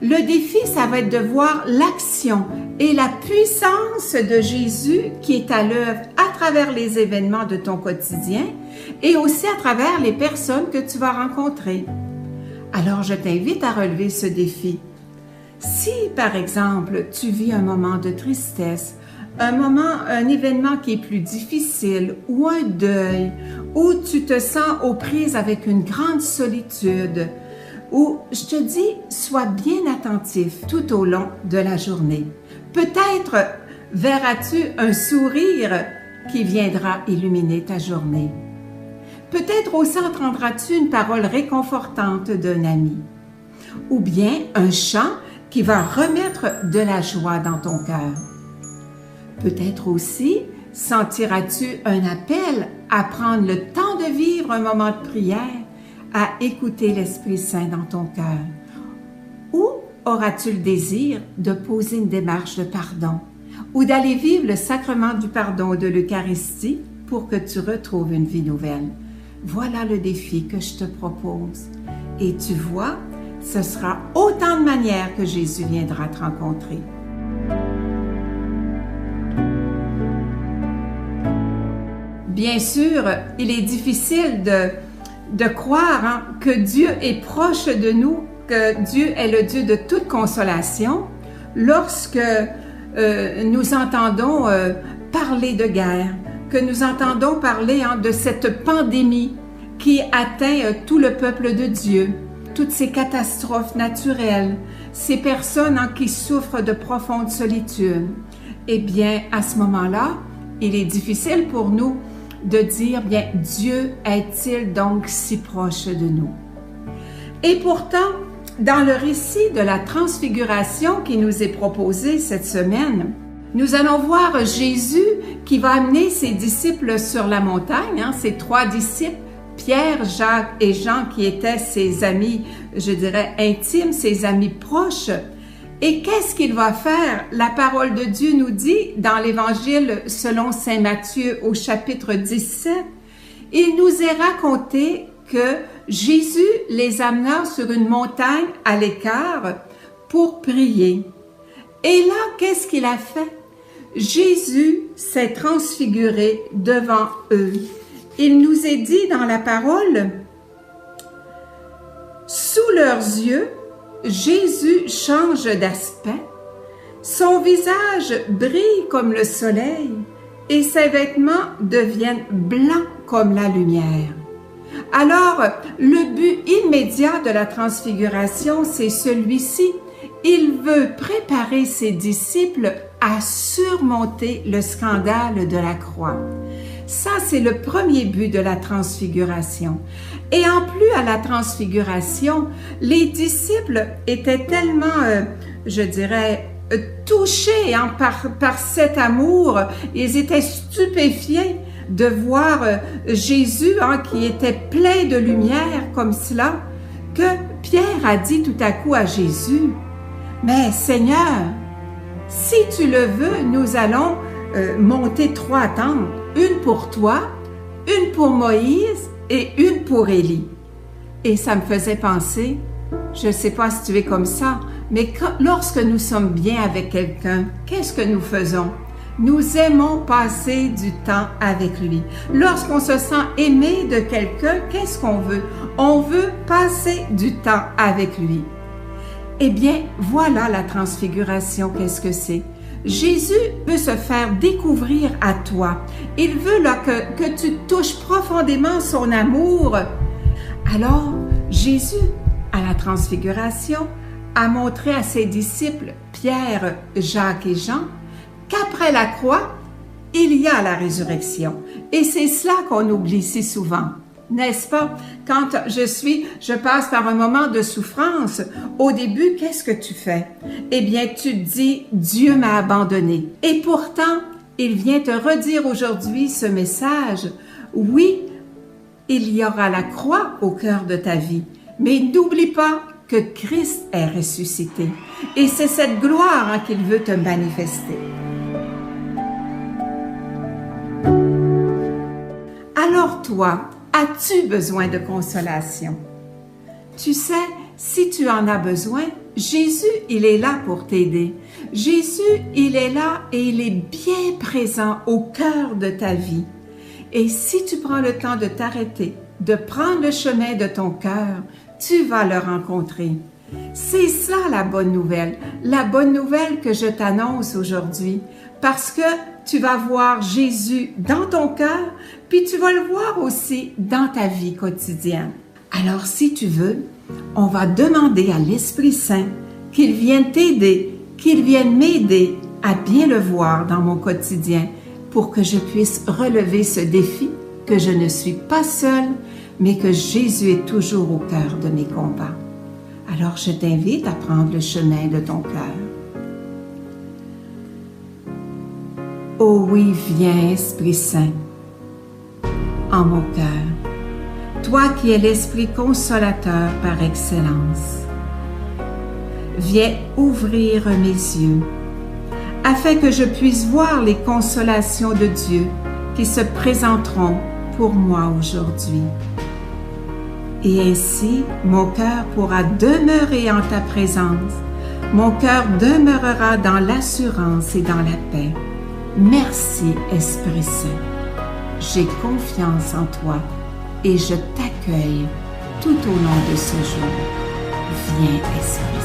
Le défi, ça va être de voir l'action et la puissance de Jésus qui est à l'œuvre à travers les événements de ton quotidien et aussi à travers les personnes que tu vas rencontrer. Alors, je t'invite à relever ce défi. Si, par exemple, tu vis un moment de tristesse, un événement qui est plus difficile ou un deuil, où tu te sens aux prises avec une grande solitude, où je te dis, sois bien attentif tout au long de la journée. Peut-être verras-tu un sourire qui viendra illuminer ta journée. Peut-être aussi entendras-tu une parole réconfortante d'un ami, ou bien un chant qui va remettre de la joie dans ton cœur. Peut-être aussi sentiras-tu un appel à prendre le temps de vivre un moment de prière, à écouter l'Esprit Saint dans ton cœur. Ou auras-tu le désir de poser une démarche de pardon ou d'aller vivre le sacrement du pardon de l'Eucharistie pour que tu retrouves une vie nouvelle? Voilà le défi que je te propose. Et tu vois, ce sera autant de manières que Jésus viendra te rencontrer. Bien sûr, il est difficile de croire que Dieu est proche de nous, que Dieu est le Dieu de toute consolation, lorsque nous entendons parler de guerre, que nous entendons parler de cette pandémie qui atteint tout le peuple de Dieu, toutes ces catastrophes naturelles, ces personnes qui souffrent de profonde solitude. Eh bien, à ce moment-là, il est difficile pour nous de dire, bien, Dieu est-il donc si proche de nous? Et pourtant, dans le récit de la transfiguration qui nous est proposé cette semaine, nous allons voir Jésus qui va amener ses disciples sur la montagne, ses 3 disciples, Pierre, Jacques et Jean, qui étaient ses amis, je dirais, intimes, ses amis proches. Et qu'est-ce qu'il va faire? La parole de Dieu nous dit dans l'Évangile selon saint Matthieu au chapitre 17, il nous est raconté que Jésus les amena sur une montagne à l'écart pour prier. Et là, qu'est-ce qu'il a fait? Jésus s'est transfiguré devant eux. Il nous est dit dans la parole, sous leurs yeux, Jésus change d'aspect, son visage brille comme le soleil et ses vêtements deviennent blancs comme la lumière. Alors, le but immédiat de la transfiguration, c'est celui-ci. Il veut préparer ses disciples à surmonter le scandale de la croix. Ça, c'est le premier but de la transfiguration. Et en plus à la transfiguration, les disciples étaient tellement, je dirais, touchés par cet amour. Ils étaient stupéfiés de voir Jésus qui était plein de lumière comme cela, que Pierre a dit tout à coup à Jésus, « Mais Seigneur, si tu le veux, nous allons monter 3 tentes, une pour toi, une pour Moïse et une pour Élie. » Et ça me faisait penser, je ne sais pas si tu es comme ça, mais lorsque nous sommes bien avec quelqu'un, qu'est-ce que nous faisons? Nous aimons passer du temps avec lui. Lorsqu'on se sent aimé de quelqu'un, qu'est-ce qu'on veut? On veut passer du temps avec lui. Eh bien, voilà la transfiguration, qu'est-ce que c'est? Jésus veut se faire découvrir à toi. Il veut que tu touches profondément son amour. Alors, Jésus, à la transfiguration, a montré à ses disciples, Pierre, Jacques et Jean, qu'après la croix, il y a la résurrection. Et c'est cela qu'on oublie si souvent. N'est-ce pas? Quand je passe par un moment de souffrance, au début, qu'est-ce que tu fais? Eh bien, tu te dis, Dieu m'a abandonné. Et pourtant, il vient te redire aujourd'hui ce message. Oui, il y aura la croix au cœur de ta vie, mais n'oublie pas que Christ est ressuscité. Et c'est cette gloire qu'il veut te manifester. Alors toi, as-tu besoin de consolation? Tu sais, si tu en as besoin, Jésus, il est là pour t'aider. Jésus, il est là et il est bien présent au cœur de ta vie. Et si tu prends le temps de t'arrêter, de prendre le chemin de ton cœur, tu vas le rencontrer. C'est ça la bonne nouvelle que je t'annonce aujourd'hui, parce que tu vas voir Jésus dans ton cœur, puis tu vas le voir aussi dans ta vie quotidienne. Alors si tu veux, on va demander à l'Esprit Saint qu'il vienne t'aider, qu'il vienne m'aider à bien le voir dans mon quotidien pour que je puisse relever ce défi, que je ne suis pas seule, mais que Jésus est toujours au cœur de mes combats. Alors je t'invite à prendre le chemin de ton cœur. Oh oui, viens Esprit Saint en mon cœur, toi qui es l'Esprit consolateur par excellence. Viens ouvrir mes yeux afin que je puisse voir les consolations de Dieu qui se présenteront pour moi aujourd'hui. Et ainsi, mon cœur pourra demeurer en ta présence. Mon cœur demeurera dans l'assurance et dans la paix. Merci, Esprit Saint. J'ai confiance en toi et je t'accueille tout au long de ce jour. Viens, Esprit Saint.